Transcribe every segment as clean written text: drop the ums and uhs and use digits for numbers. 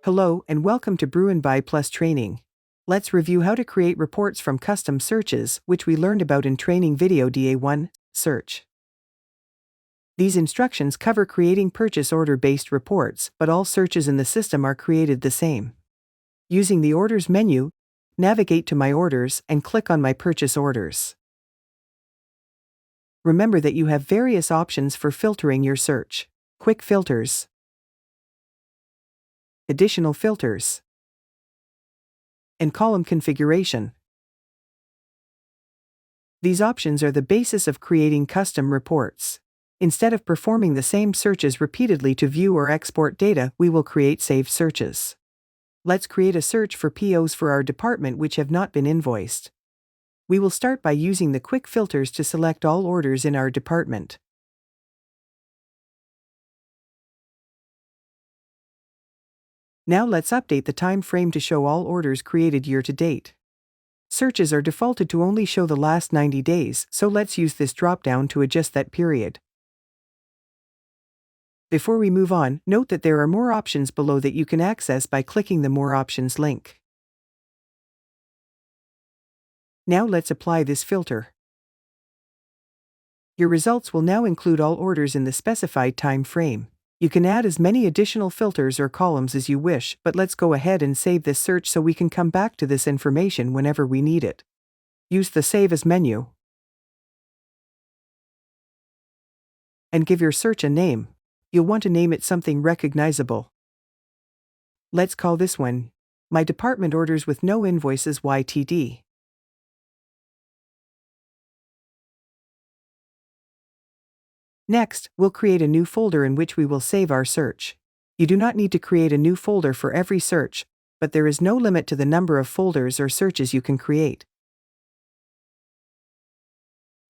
Hello and welcome to BruinBuy Plus training. Let's review how to create reports from custom searches, which we learned about in training video DA1, Search. These instructions cover creating purchase order-based reports, but all searches in the system are created the same. Using the Orders menu, navigate to My Orders and click on My Purchase Orders. Remember that you have various options for filtering your search: quick filters, additional filters, and column configuration. These options are the basis of creating custom reports. Instead of performing the same searches repeatedly to view or export data, we will create saved searches. Let's create a search for POs for our department which have not been invoiced. We will start by using the quick filters to select all orders in our department. Now let's update the time frame to show all orders created year to date. Searches are defaulted to only show the last 90 days, so let's use this drop-down to adjust that period. Before we move on, note that there are more options below that you can access by clicking the More Options link. Now let's apply this filter. Your results will now include all orders in the specified time frame. You can add as many additional filters or columns as you wish, but let's go ahead and save this search so we can come back to this information whenever we need it. Use the Save As menu and give your search a name. You'll want to name it something recognizable. Let's call this one My Department Orders with No Invoices YTD. Next, we'll create a new folder in which we will save our search. You do not need to create a new folder for every search, but there is no limit to the number of folders or searches you can create.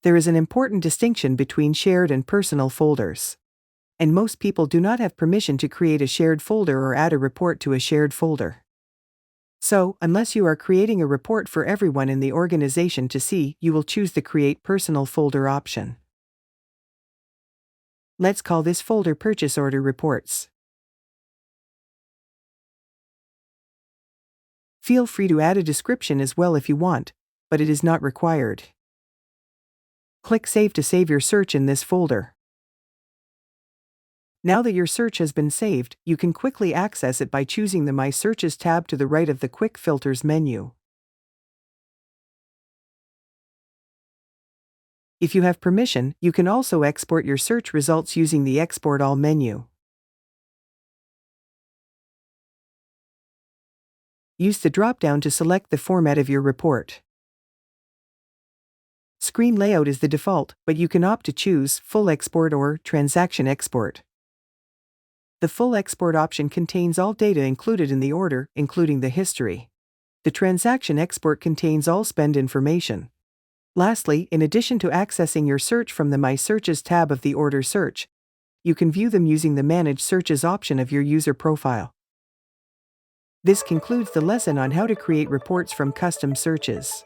There is an important distinction between shared and personal folders. And most people do not have permission to create a shared folder or add a report to a shared folder. So, unless you are creating a report for everyone in the organization to see, you will choose the Create Personal Folder option. Let's call this folder Purchase Order Reports. Feel free to add a description as well if you want, but it is not required. Click Save to save your search in this folder. Now that your search has been saved, you can quickly access it by choosing the My Searches tab to the right of the Quick Filters menu. If you have permission, you can also export your search results using the Export All menu. Use the drop-down to select the format of your report. Screen layout is the default, but you can opt to choose Full Export or Transaction Export. The Full Export option contains all data included in the order, including the history. The Transaction Export contains all spend information. Lastly, in addition to accessing your search from the My Searches tab of the Order search, you can view them using the Manage Searches option of your user profile. This concludes the lesson on how to create reports from custom searches.